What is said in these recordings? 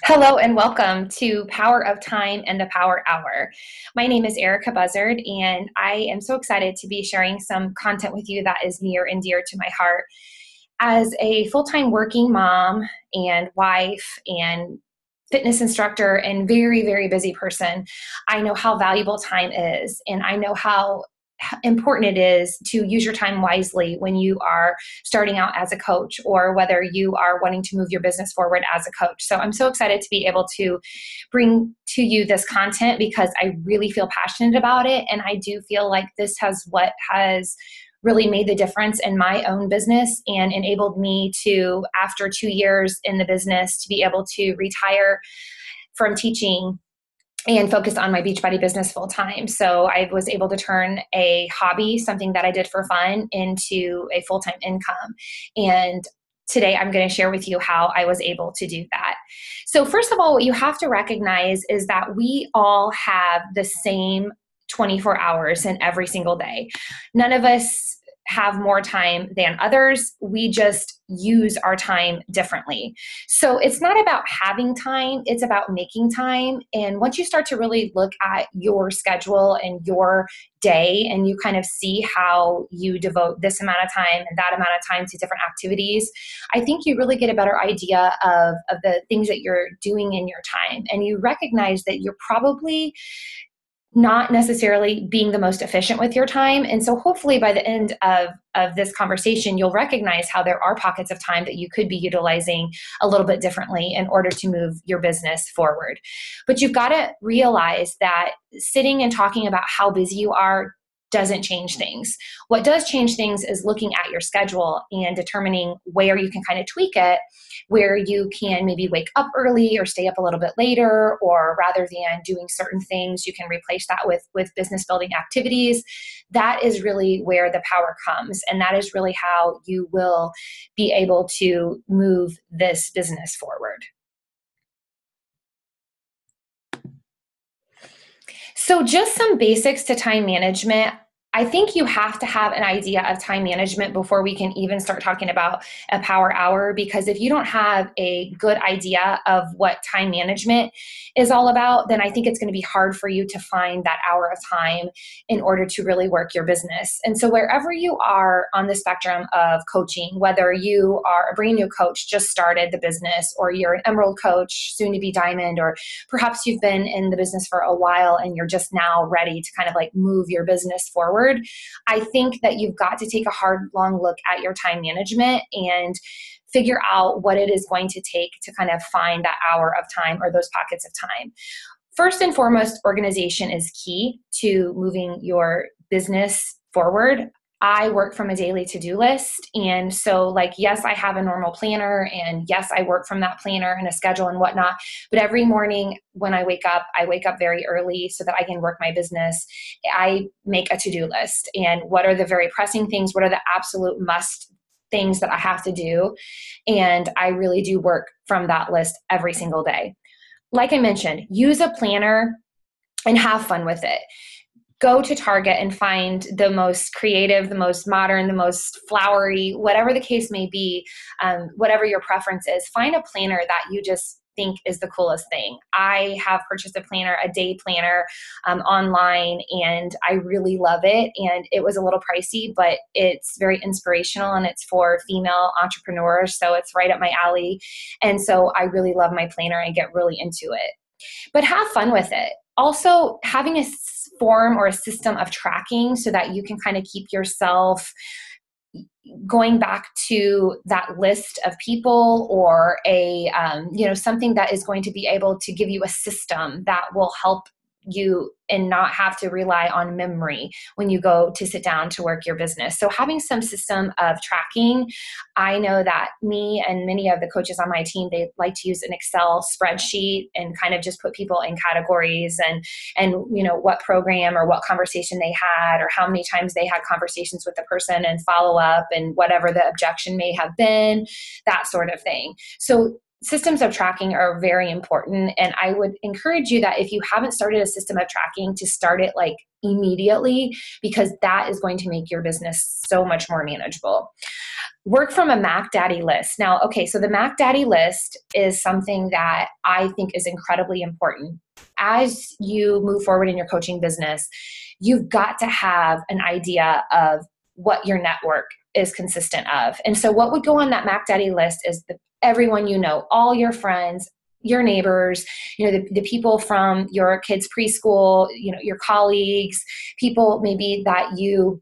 Hello and welcome to Power of Time and the Power Hour. My name is Erika Buzzard, and I am so excited to be sharing some content with you that is near and dear to my heart. As a full-time working mom and wife and fitness instructor and very, very busy person, I know how valuable time is, and I know how important it is to use your time wisely when you are starting out as a coach or whether you are wanting to move your business forward as a coach. So I'm so excited to be able to bring to you this content because I really feel passionate about it. And I do feel like this has really made the difference in my own business and enabled me to, after 2 years in the business, to be able to retire from teaching and focus on my Beachbody business full time. So I was able to turn a hobby, something that I did for fun, into a full-time income. And today I'm going to share with you how I was able to do that. So first of all, what you have to recognize is that we all have the same 24 hours in every single day. None of us have more time than others. We just use our time differently. So it's not about having time, it's about making time. And once you start to really look at your schedule and your day and you kind of see how you devote this amount of time and that amount of time to different activities, I think you really get a better idea of the things that you're doing in your time. And you recognize that you're probably not necessarily being the most efficient with your time. And so hopefully by the end of this conversation, you'll recognize how there are pockets of time that you could be utilizing a little bit differently in order to move your business forward. But you've got to realize that sitting and talking about how busy you are doesn't change things. What does change things is looking at your schedule and determining where you can kind of tweak it, where you can maybe wake up early or stay up a little bit later, or rather than doing certain things, you can replace that with business building activities. That is really where the power comes. And that is really how you will be able to move this business forward. So just some basics to time management. I think you have to have an idea of time management before we can even start talking about a power hour, because if you don't have a good idea of what time management is all about, then I think it's going to be hard for you to find that hour of time in order to really work your business. And so wherever you are on the spectrum of coaching, whether you are a brand new coach, just started the business, or you're an emerald coach, soon to be diamond, or perhaps you've been in the business for a while and you're just now ready to kind of like move your business forward, I think that you've got to take a hard, long look at your time management and figure out what it is going to take to kind of find that hour of time or those pockets of time. First and foremost, organization is key to moving your business forward. I work from a daily to-do list. And so like, yes, I have a normal planner, and yes, I work from that planner and a schedule and whatnot. But every morning when I wake up very early so that I can work my business. I make a to-do list. And what are the very pressing things? What are the absolute must things that I have to do? And I really do work from that list every single day. Like I mentioned, use a planner and have fun with it. Go to Target and find the most creative, the most modern, the most flowery, whatever the case may be, whatever your preference is, find a planner that you just think is the coolest thing. I have purchased a planner, a day planner online, and I really love it. And it was a little pricey, but it's very inspirational, and it's for female entrepreneurs. So it's right up my alley. And so I really love my planner and get really into it. But have fun with it. Also, having a form or a system of tracking so that you can kind of keep yourself going back to that list of people, or something that is going to be able to give you a system that will help you and not have to rely on memory when you go to sit down to work your business. So having some system of tracking, I know that me and many of the coaches on my team, they like to use an Excel spreadsheet and kind of just put people in categories and what program or what conversation they had, or how many times they had conversations with the person and follow up and whatever the objection may have been, that sort of thing. So systems of tracking are very important. And I would encourage you that if you haven't started a system of tracking, to start it like immediately, because that is going to make your business so much more manageable. Work from a Mac Daddy list. Now, okay, so the Mac Daddy list is something that I think is incredibly important. As you move forward in your coaching business, you've got to have an idea of what your network is consistent of. And so what would go on that Mac Daddy list is everyone you know, all your friends, your neighbors, the people from your kids' preschool, your colleagues, people maybe that you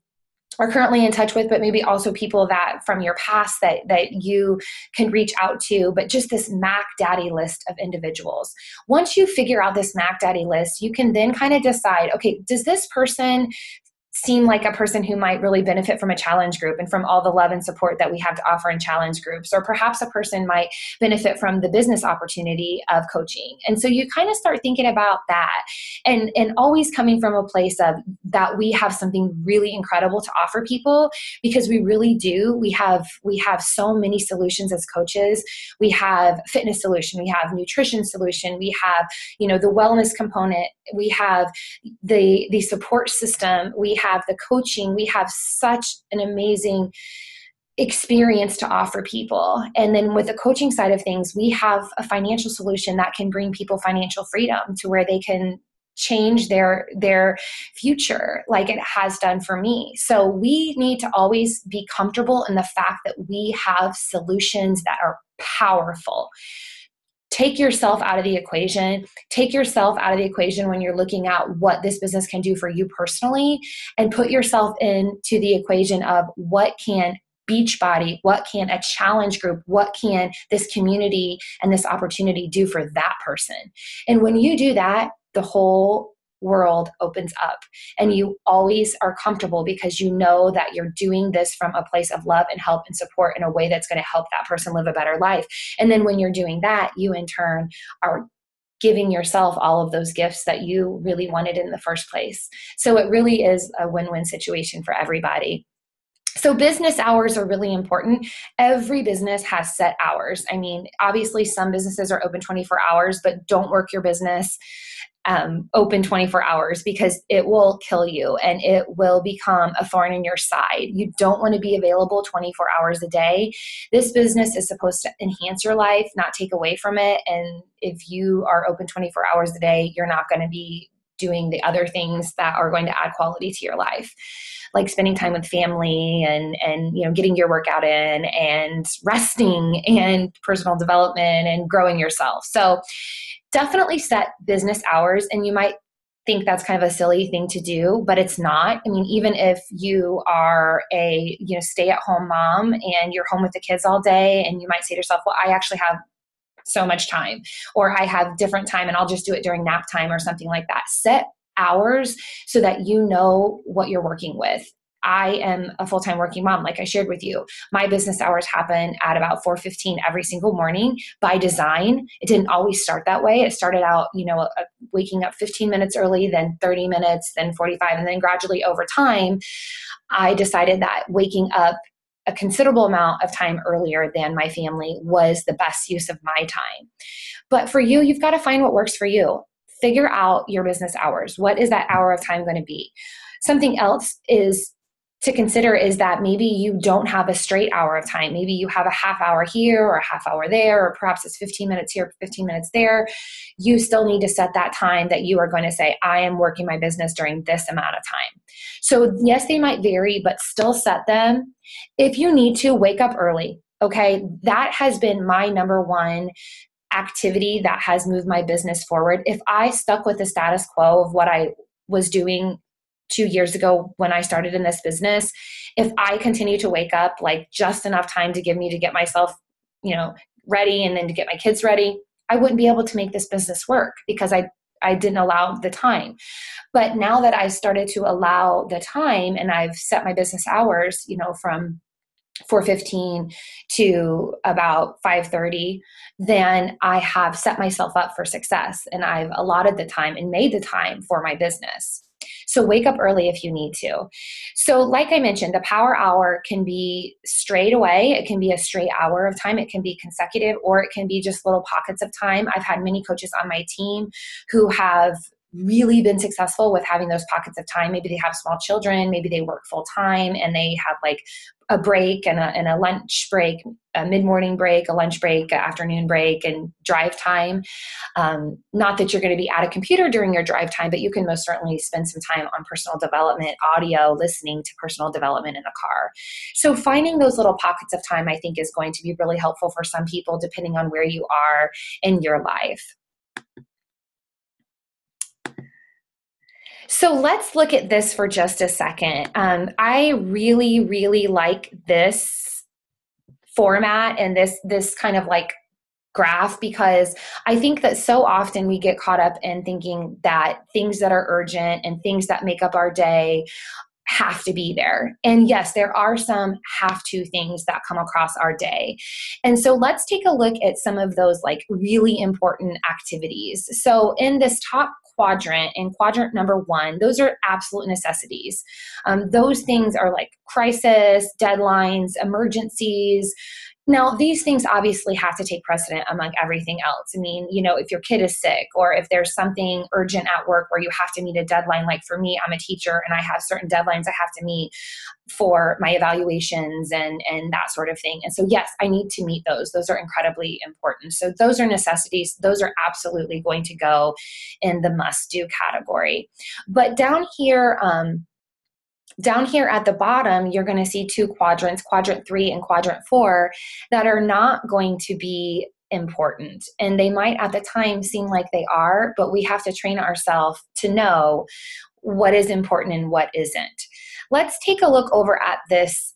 are currently in touch with, but maybe also people that from your past that you can reach out to, but just this Mac Daddy list of individuals. Once you figure out this Mac Daddy list, you can then kind of decide, okay, does this person seem like a person who might really benefit from a challenge group and from all the love and support that we have to offer in challenge groups? Or perhaps a person might benefit from the business opportunity of coaching. And so you kind of start thinking about that, and always coming from a place of that we have something really incredible to offer people, because we really do. We have so many solutions as coaches. We have fitness solution, we have nutrition solution, we have, the wellness component, we have the support system, we have the coaching, we have such an amazing experience to offer people. And then with the coaching side of things, we have a financial solution that can bring people financial freedom to where they can change their future like it has done for me. So we need to always be comfortable in the fact that we have solutions that are powerful. Take yourself out of the equation. Take yourself out of the equation when you're looking at what this business can do for you personally, and put yourself into the equation of what can Beachbody, what can a challenge group, what can this community and this opportunity do for that person. And when you do that, the whole world opens up, and you always are comfortable because you know that you're doing this from a place of love and help and support in a way that's going to help that person live a better life. And then when you're doing that, you in turn are giving yourself all of those gifts that you really wanted in the first place. So it really is a win-win situation for everybody. So business hours are really important. Every business has set hours. I mean, obviously some businesses are open 24 hours, but don't work your business open 24 hours, because it will kill you and it will become a thorn in your side. You don't want to be available 24 hours a day. This business is supposed to enhance your life, not take away from it. And if you are open 24 hours a day, you're not going to be doing the other things that are going to add quality to your life, like spending time with family and getting your workout in and resting and personal development and growing yourself. So definitely set business hours. And you might think that's kind of a silly thing to do, but it's not. I mean, even if you are a stay-at-home mom and you're home with the kids all day, and you might say to yourself, well, I actually have so much time, or I have different time and I'll just do it during nap time or something like that. Set hours so that you know what you're working with. I am a full-time working mom, like I shared with you. My business hours happen at about 4:15 every single morning by design. It didn't always start that way. It started out, waking up 15 minutes early, then 30 minutes, then 45, and then gradually over time, I decided that waking up a considerable amount of time earlier than my family was the best use of my time. But for you, you've got to find what works for you. Figure out your business hours. What is that hour of time going to be? Something else is to consider is that maybe you don't have a straight hour of time. Maybe you have a half hour here or a half hour there, or perhaps it's 15 minutes here, 15 minutes there. You still need to set that time that you are going to say, I am working my business during this amount of time. So yes, they might vary, but still set them. If you need to, wake up early. Okay. That has been my number one activity that has moved my business forward. If I stuck with the status quo of what I was doing 2 years ago when I started in this business, if I continue to wake up like just enough time to get myself, ready and then to get my kids ready, I wouldn't be able to make this business work because I didn't allow the time. But now that I've started to allow the time and I've set my business hours, from 4:15 to about 5:30, then I have set myself up for success and I've allotted the time and made the time for my business. So wake up early if you need to. So like I mentioned, the power hour can be straight away. It can be a straight hour of time. It can be consecutive, or it can be just little pockets of time. I've had many coaches on my team who have really been successful with having those pockets of time. Maybe they have small children, maybe they work full time, and they have like a break and a lunch break, a mid-morning break, a lunch break, an afternoon break, and drive time. Not that you're going to be at a computer during your drive time, but you can most certainly spend some time on personal development, audio, listening to personal development in the car. So finding those little pockets of time, I think, is going to be really helpful for some people, depending on where you are in your life. So let's look at this for just a second. I really, really like this format and this kind of like graph, because I think that so often we get caught up in thinking that things that are urgent and things that make up our day have to be there. And yes, there are some have to things that come across our day. And so let's take a look at some of those like really important activities. So in this top quadrant, in quadrant number 1, those are absolute necessities. Those things are like crisis, deadlines, emergencies. Now, these things obviously have to take precedent among everything else. I mean, if your kid is sick, or if there's something urgent at work where you have to meet a deadline, like for me, I'm a teacher and I have certain deadlines I have to meet for my evaluations and that sort of thing. And so, yes, I need to meet those. Those are incredibly important. So those are necessities. Those are absolutely going to go in the must-do category. But down here at the bottom, you're going to see 2 quadrants, quadrant 3 and quadrant 4, that are not going to be important. And they might at the time seem like they are, but we have to train ourselves to know what is important and what isn't. Let's take a look over at this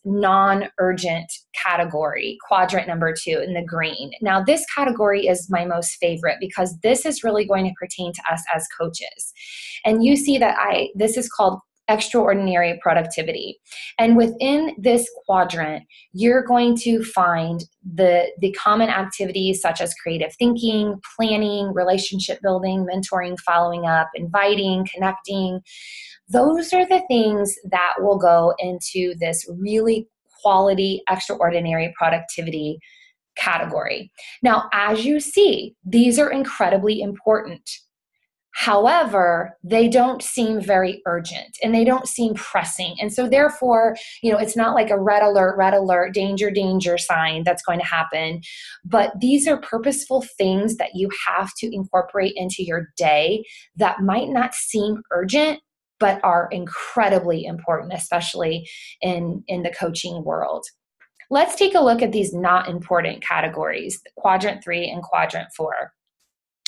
non-urgent category, quadrant number 2 in the green. Now, this category is my most favorite because this is really going to pertain to us as coaches. And you see that this is called extraordinary productivity. And within this quadrant, you're going to find the common activities such as creative thinking, planning, relationship building, mentoring, following up, inviting, connecting. Those are the things that will go into this really quality, extraordinary productivity category. Now, as you see, these are incredibly important. However, they don't seem very urgent and they don't seem pressing. And so therefore, it's not like a red alert, danger, danger sign that's going to happen. But these are purposeful things that you have to incorporate into your day that might not seem urgent, but are incredibly important, especially in the coaching world. Let's take a look at these not important categories, quadrant 3 and quadrant 4.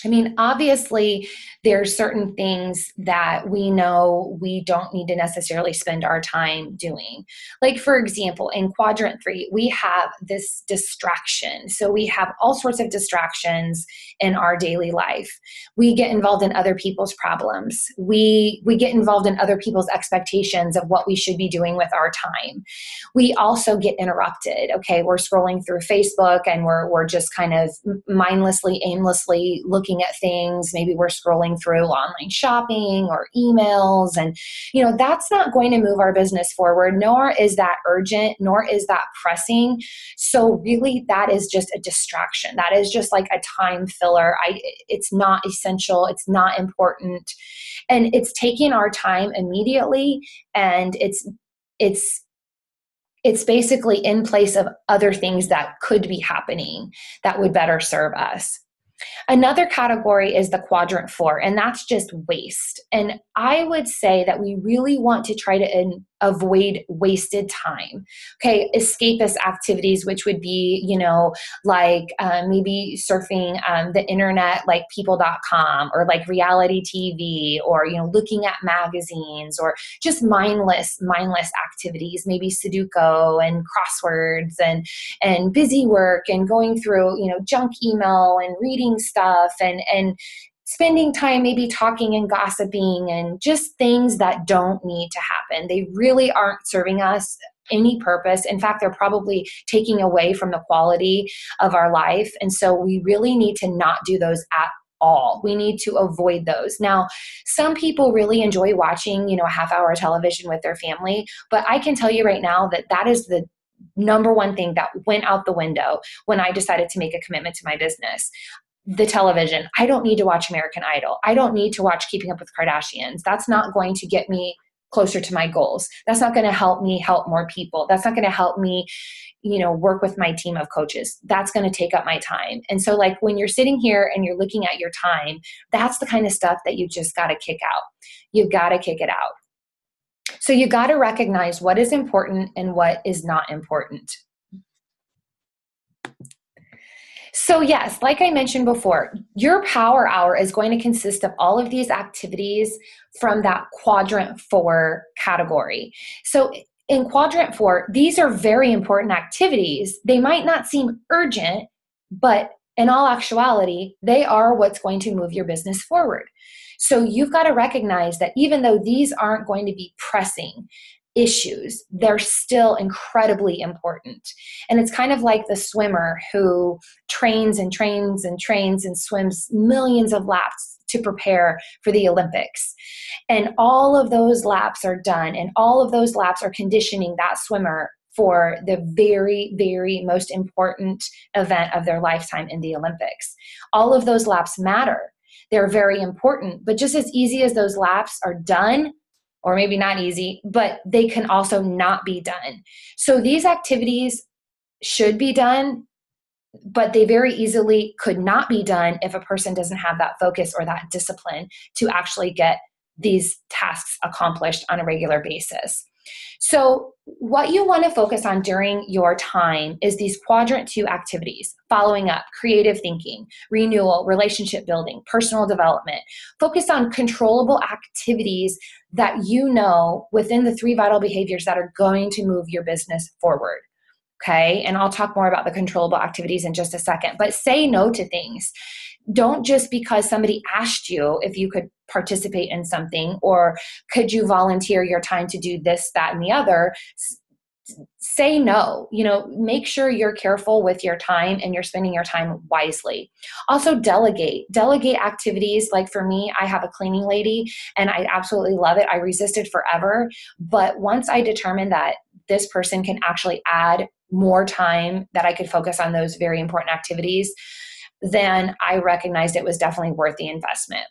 I mean, obviously, there are certain things that we know we don't need to necessarily spend our time doing. Like, for example, in quadrant 3, we have this distraction. So we have all sorts of distractions in our daily life. We get involved in other people's problems. We get involved in other people's expectations of what we should be doing with our time. We also get interrupted. Okay, we're scrolling through Facebook and we're just kind of mindlessly, aimlessly looking at things. Maybe we're scrolling through online shopping or emails, and that's not going to move our business forward, nor is that urgent, nor is that pressing. So really, that is just a distraction. That is just like a time filler. It's not essential. It's not important. And it's taking our time immediately, and it's basically in place of other things that could be happening that would better serve us. Another category is the quadrant 4, and that's just waste. And I would say that we really want to try to avoid wasted time. Okay, escapist activities, which would be, maybe surfing the internet, like people.com, or like reality TV, or, looking at magazines, or just mindless activities, maybe Sudoku and crosswords and busy work and going through, junk email and reading stuff and spending time maybe talking and gossiping and just things that don't need to happen. They really aren't serving us any purpose. In fact, they're probably taking away from the quality of our life. And so we really need to not do those at all. We need to avoid those. Now, some people really enjoy watching, a half hour of television with their family, but I can tell you right now that that is the number one thing that went out the window when I decided to make a commitment to my business. The television. I don't need to watch American Idol. I don't need to watch Keeping Up with Kardashians. That's not going to get me closer to my goals. That's not going to help me help more people. That's not going to help me, work with my team of coaches. That's going to take up my time. And so like when you're sitting here and you're looking at your time, that's the kind of stuff that you just got to kick out. You've got to kick it out. So you got to recognize what is important and what is not important. So yes, like I mentioned before, your power hour is going to consist of all of these activities from that quadrant 4 category. So in quadrant 4, these are very important activities. They might not seem urgent, but in all actuality, they are what's going to move your business forward. So you've got to recognize that even though these aren't going to be pressing issues, they're still incredibly important. And it's kind of like the swimmer who trains and trains and trains and swims millions of laps to prepare for the Olympics. And all of those laps are done, and all of those laps are conditioning that swimmer for the very, very most important event of their lifetime in the Olympics. All of those laps matter. They're very important, but just as easy as those laps are done, or maybe not easy, but they can also not be done. So these activities should be done, but they very easily could not be done if a person doesn't have that focus or that discipline to actually get these tasks accomplished on a regular basis. So what you want to focus on during your time is these quadrant 2 activities: following up, creative thinking, renewal, relationship building, personal development. Focus on controllable activities that you know within the 3 vital behaviors that are going to move your business forward. Okay. And I'll talk more about the controllable activities in just a second, but say no to things. Don't just because somebody asked you if you could participate in something or could you volunteer your time to do this, that, and the other. Say no. Make sure you're careful with your time and you're spending your time wisely. Also delegate activities. Like for me, I have a cleaning lady and I absolutely love it. I resisted forever. But once I determined that this person can actually add more time that I could focus on those very important activities, then I recognized it was definitely worth the investment.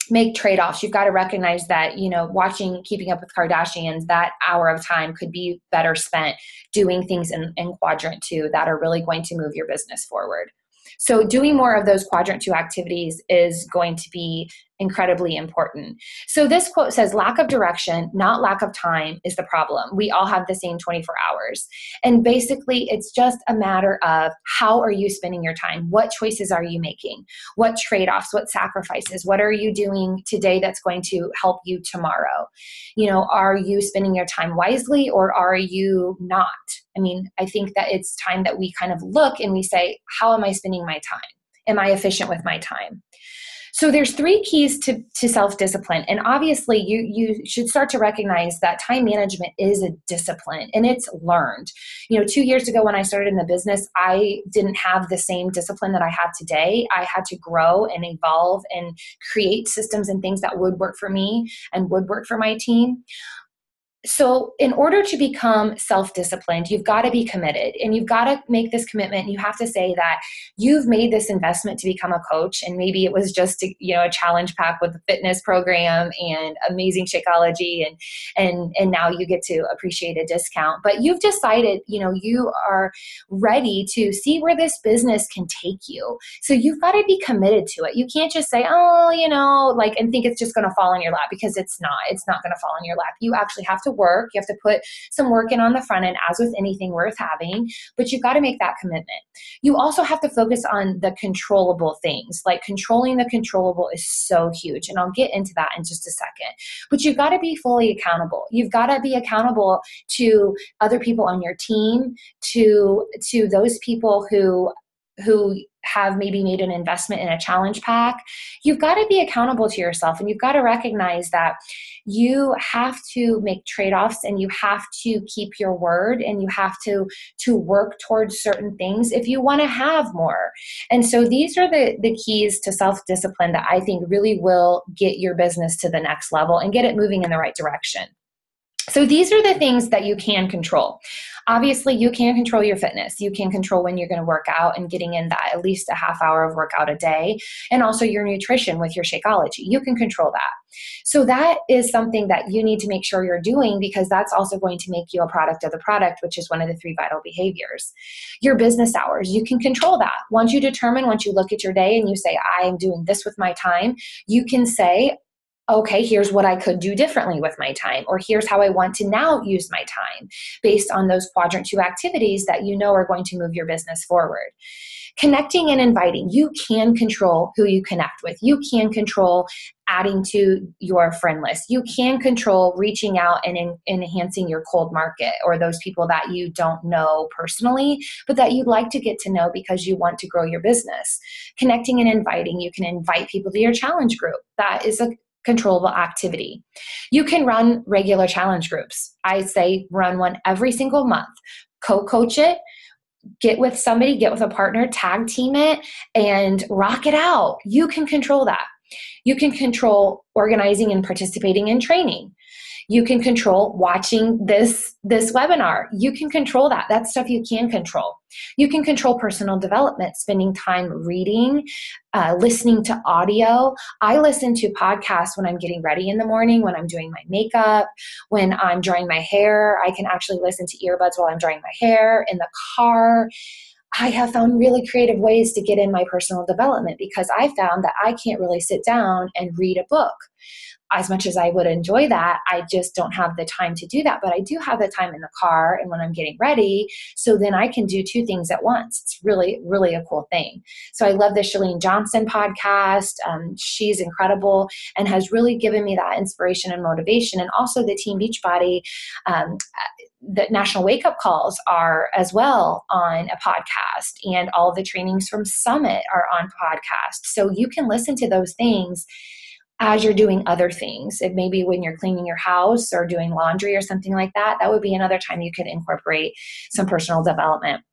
Make trade-offs. You've got to recognize that, watching Keeping Up with Kardashians, that hour of time could be better spent doing things in quadrant 2 that are really going to move your business forward. So doing more of those quadrant 2 activities is going to be incredibly important. So this quote says, lack of direction, not lack of time, is the problem. We all have the same 24 hours. And basically, it's just a matter of how are you spending your time? What choices are you making? What trade-offs, what sacrifices? What are you doing today that's going to help you tomorrow? Are you spending your time wisely or are you not? I think that it's time that we kind of look and we say, how am I spending my time? Am I efficient with my time? So there's 3 keys to self-discipline. And obviously you should start to recognize that time management is a discipline and it's learned. 2 years ago when I started in the business, I didn't have the same discipline that I have today. I had to grow and evolve and create systems and things that would work for me and would work for my team. So in order to become self-disciplined, you've got to be committed and you've got to make this commitment. And you have to say that you've made this investment to become a coach. And maybe it was just a challenge pack with the fitness program and amazing Shakeology. And now you get to appreciate a discount, but you've decided, you are ready to see where this business can take you. So you've got to be committed to it. You can't just say, and think it's just going to fall in your lap, because it's not going to fall in your lap. You actually have to work. You have to put some work in on the front end, as with anything worth having, but you've got to make that commitment. You also have to focus on the controllable things. Like controlling the controllable is so huge. And I'll get into that in just a second, but you've got to be fully accountable. You've got to be accountable to other people on your team, to those people who have maybe made an investment in a challenge pack, you've got to be accountable to yourself, and you've got to recognize that you have to make trade-offs, and you have to keep your word, and you have to work towards certain things if you want to have more. And so these are the keys to self-discipline that I think really will get your business to the next level and get it moving in the right direction. So these are the things that you can control. Obviously, you can control your fitness. You can control when you're going to work out and getting in that at least a half hour of workout a day, and also your nutrition with your Shakeology. You can control that. So that is something that you need to make sure you're doing, because that's also going to make you a product of the product, which is one of the 3 vital behaviors. Your business hours, you can control that. Once you look at your day and you say, I am doing this with my time, you can say, okay, here's what I could do differently with my time, or here's how I want to now use my time based on those quadrant 2 activities that you know are going to move your business forward. Connecting and inviting, you can control who you connect with. You can control adding to your friend list. You can control reaching out and enhancing your cold market, or those people that you don't know personally, but that you'd like to get to know because you want to grow your business. Connecting and inviting, you can invite people to your challenge group. That is a controllable activity. You can run regular challenge groups. I say run one every single month. Co-coach it, get with somebody, get with a partner, tag team it, and rock it out. You can control that. You can control organizing and participating in training. You can control watching this webinar. You can control that. That's stuff you can control. You can control personal development, spending time reading, listening to audio. I listen to podcasts when I'm getting ready in the morning, when I'm doing my makeup, when I'm drying my hair. I can actually listen to earbuds while I'm drying my hair, in the car. I have found really creative ways to get in my personal development, because I found that I can't really sit down and read a book. As much as I would enjoy that, I just don't have the time to do that. But I do have the time in the car and when I'm getting ready. So then I can do 2 things at once. It's really, really a cool thing. So I love the Chalene Johnson podcast. She's incredible and has really given me that inspiration and motivation. And also the Team Beachbody, the National Wake Up Calls are as well on a podcast, and all the trainings from Summit are on podcast. So you can listen to those things as you're doing other things. It may be when you're cleaning your house or doing laundry or something like that. That would be another time you could incorporate some personal development.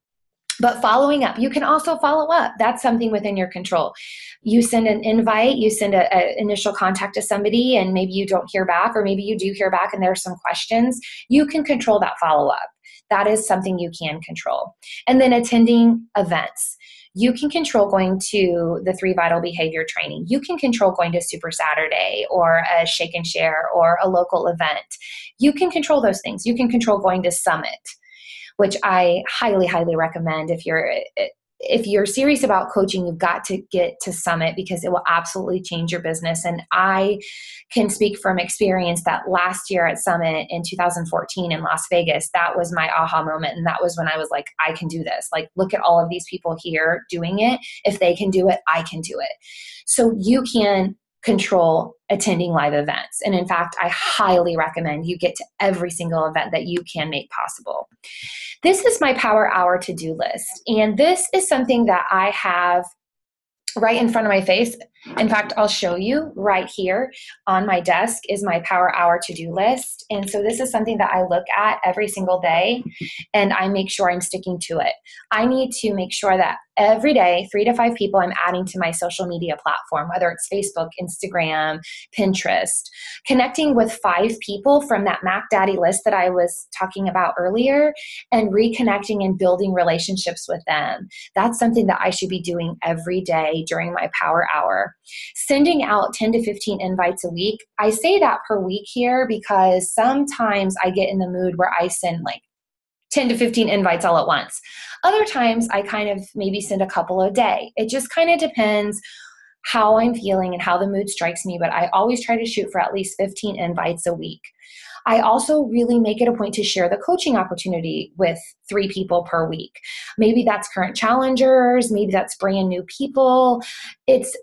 But following up, you can also follow up. That's something within your control. You send an invite, you send an initial contact to somebody, and maybe you don't hear back, or maybe you do hear back and there are some questions. You can control that follow-up. That is something you can control. And then attending events. You can control going to the 3 vital behavior training. You can control going to Super Saturday or a Shake and Share or a local event. You can control those things. You can control going to Summit, which I highly, highly recommend. If you're serious about coaching, you've got to get to Summit, because it will absolutely change your business. And I can speak from experience that last year at Summit in 2014 in Las Vegas, that was my aha moment. And that was when I was like, I can do this. Like, look at all of these people here doing it. If they can do it, I can do it. So you can control attending live events. And in fact, I highly recommend you get to every single event that you can make possible. This is my Power Hour to-do list. And this is something that I have right in front of my face. In fact, I'll show you right here on my desk is my Power Hour to-do list. And so this is something that I look at every single day, and I make sure I'm sticking to it. I need to make sure that every day, 3 to 5 people I'm adding to my social media platform, whether it's Facebook, Instagram, Pinterest, connecting with 5 people from that Mac Daddy list that I was talking about earlier, and reconnecting and building relationships with them. That's something that I should be doing every day during my Power Hour. Sending out 10 to 15 invites a week. I say that per week here because sometimes I get in the mood where I send like 10 to 15 invites all at once. Other times I kind of maybe send a couple a day. It just kind of depends how I'm feeling and how the mood strikes me, but I always try to shoot for at least 15 invites a week. I also really make it a point to share the coaching opportunity with 3 people per week. Maybe that's current challengers, maybe that's brand new people. It's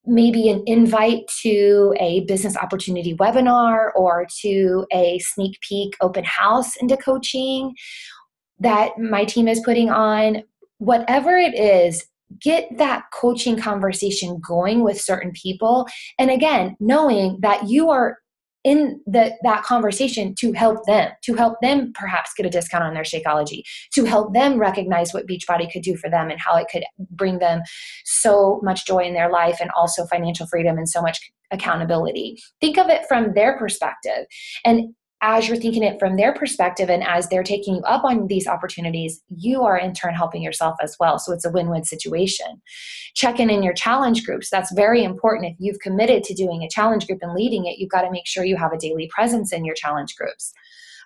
maybe an invite to a business opportunity webinar or to a sneak peek open house into coaching that my team is putting on. Whatever it is, get that coaching conversation going with certain people. And again, knowing that you are in that conversation to help them perhaps get a discount on their Shakeology, to help them recognize what Beachbody could do for them and how it could bring them so much joy in their life and also financial freedom and so much accountability. Think of it from their perspective. And as you're thinking it from their perspective and as they're taking you up on these opportunities, you are in turn helping yourself as well. So it's a win-win situation. Check in your challenge groups. That's very important. If you've committed to doing a challenge group and leading it, you've got to make sure you have a daily presence in your challenge groups.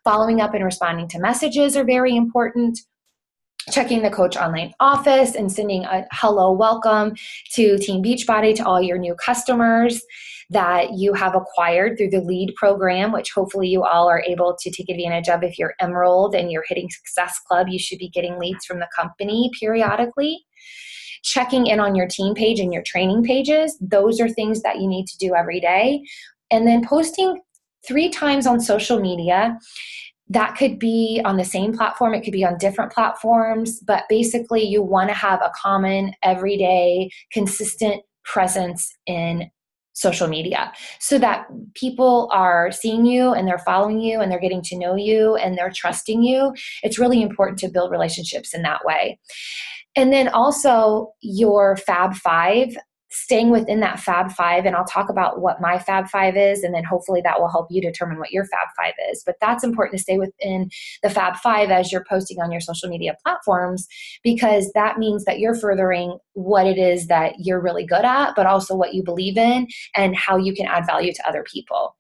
Following up and responding to messages are very important. Checking the Coach Online office and sending a hello welcome to Team Beachbody to all your new customers that you have acquired through the LEAD program, which hopefully you all are able to take advantage of. If you're Emerald and you're hitting Success Club, you should be getting leads from the company periodically. Checking in on your team page and your training pages. Those are things that you need to do every day. And then posting 3 times on social media. That could be on the same platform. It could be on different platforms, but basically you want to have a common, everyday, consistent presence in social media so that people are seeing you and they're following you and they're getting to know you and they're trusting you. It's really important to build relationships in that way. And then also your Fab 5, staying within that Fab 5, and I'll talk about what my Fab 5 is, and then hopefully that will help you determine what your Fab 5 is. But that's important to stay within the Fab 5 as you're posting on your social media platforms, because that means that you're furthering what it is that you're really good at, but also what you believe in and how you can add value to other people.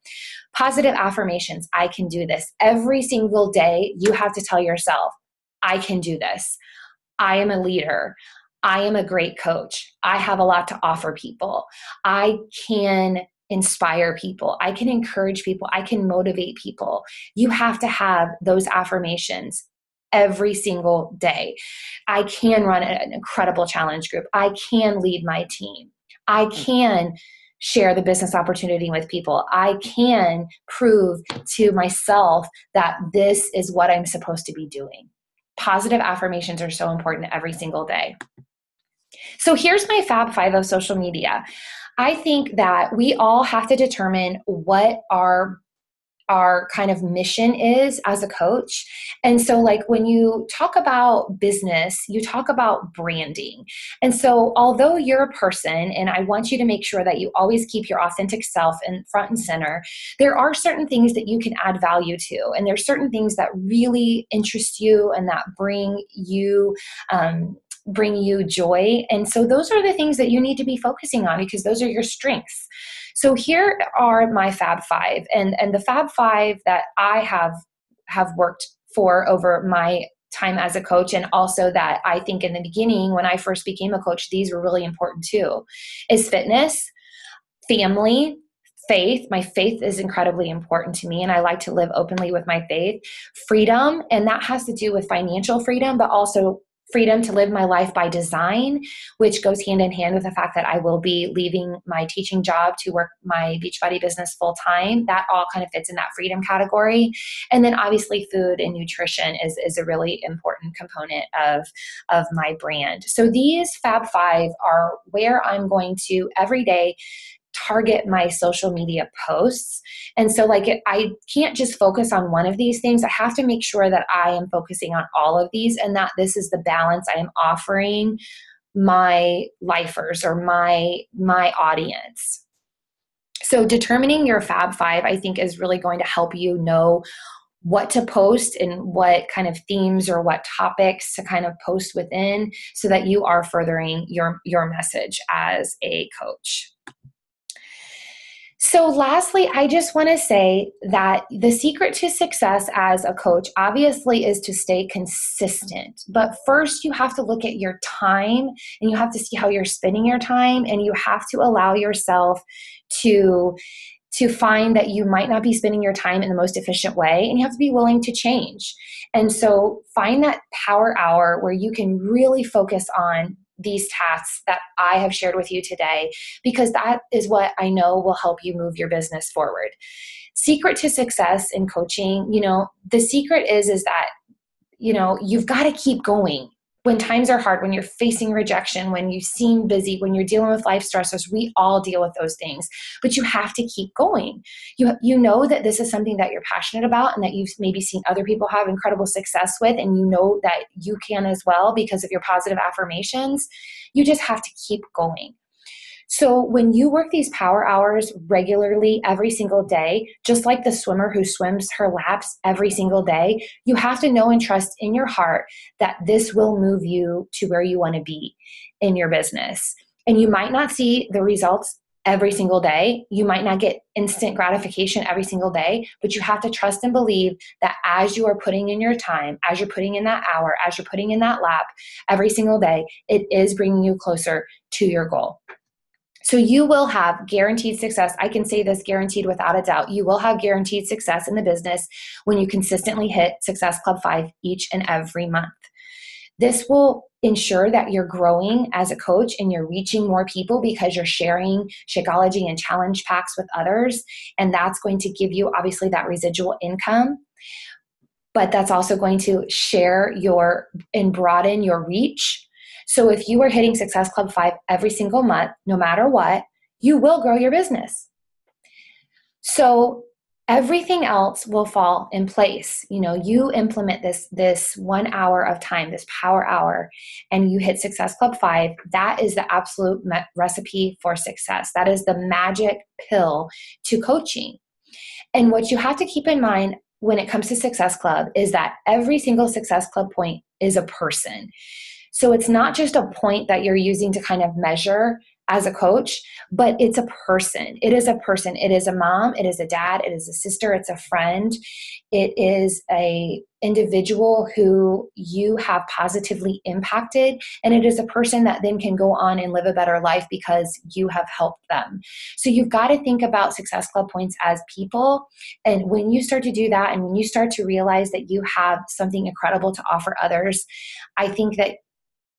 Positive affirmations. I can do this. Every single day, you have to tell yourself, I can do this. I am a leader. I am a great coach. I have a lot to offer people. I can inspire people. I can encourage people. I can motivate people. You have to have those affirmations every single day. I can run an incredible challenge group. I can lead my team. I can share the business opportunity with people. I can prove to myself that this is what I'm supposed to be doing. Positive affirmations are so important every single day. So here's my Fab 5 of social media. I think that we all have to determine what our kind of mission is as a coach. And so like when you talk about business, you talk about branding. And so although you're a person, and I want you to make sure that you always keep your authentic self in front and center, there are certain things that you can add value to. And there's certain things that really interest you and that bring you joy. And so those are the things that you need to be focusing on because those are your strengths. So here are my Fab 5, and the Fab 5 that I have worked for over my time as a coach, and also that I think in the beginning when I first became a coach, these were really important too, is fitness, family, faith. My faith is incredibly important to me, and I like to live openly with my faith. Freedom, and that has to do with financial freedom, but also freedom to live my life by design, which goes hand in hand with the fact that I will be leaving my teaching job to work my Beachbody business full time. That all kind of fits in that freedom category. And then obviously food and nutrition is a really important component of my brand. So these Fab 5 are where I'm going to every day target my social media posts. And so I can't just focus on one of these things. I have to make sure that I am focusing on all of these and that this is the balance I am offering my lifers or my audience. So determining your Fab 5, I think, is really going to help you know what to post and what kind of themes or what topics to kind of post within so that you are furthering your message as a coach. So lastly, I just want to say that the secret to success as a coach obviously is to stay consistent. But first you have to look at your time and you have to see how you're spending your time, and you have to allow yourself to find that you might not be spending your time in the most efficient way, and you have to be willing to change. And so find that power hour where you can really focus on these tasks that I have shared with you today, because that is what I know will help you move your business forward. Secret to success in coaching, the secret is that, you've got to keep going. when times are hard, when you're facing rejection, when you seem busy, when you're dealing with life stressors, we all deal with those things, but you have to keep going. You know that this is something that you're passionate about and that you've maybe seen other people have incredible success with, and you know that you can as well because of your positive affirmations. You just have to keep going. So when you work these power hours regularly every single day, just like the swimmer who swims her laps every single day, you have to know and trust in your heart that this will move you to where you want to be in your business. And you might not see the results every single day. You might not get instant gratification every single day, but you have to trust and believe that as you are putting in your time, as you're putting in that hour, as you're putting in that lap every single day, it is bringing you closer to your goal. So you will have guaranteed success. I can say this guaranteed without a doubt. You will have guaranteed success in the business when you consistently hit Success Club 5 each and every month. This will ensure that you're growing as a coach and you're reaching more people because you're sharing Shakeology and challenge packs with others. And that's going to give you obviously that residual income. But that's also going to share and broaden your reach. So if you are hitting Success Club 5 every single month, no matter what, you will grow your business. So everything else will fall in place. You implement this 1 hour of time, this power hour, and you hit Success Club 5. That is the absolute recipe for success. That is the magic pill to coaching. And what you have to keep in mind when it comes to Success Club is that every single Success Club point is a person. So it's not just a point that you're using to kind of measure as a coach, but it's a person. It is a person. It is a mom. It is a dad. It is a sister. It's a friend. It is a individual who you have positively impacted. And it is a person that then can go on and live a better life because you have helped them. So you've got to think about Success Club points as people. And when you start to do that, and when you start to realize that you have something incredible to offer others, I think that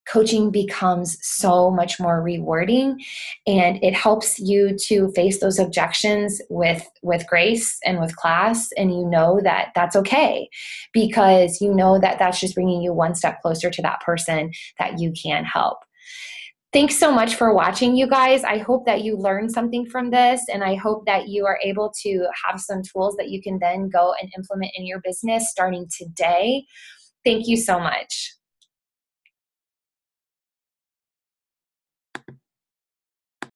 coaching becomes so much more rewarding, and it helps you to face those objections with grace and with class. And you know that that's okay because you know that that's just bringing you one step closer to that person that you can help. Thanks so much for watching, you guys. I hope that you learned something from this, and I hope that you are able to have some tools that you can then go and implement in your business starting today. Thank you so much.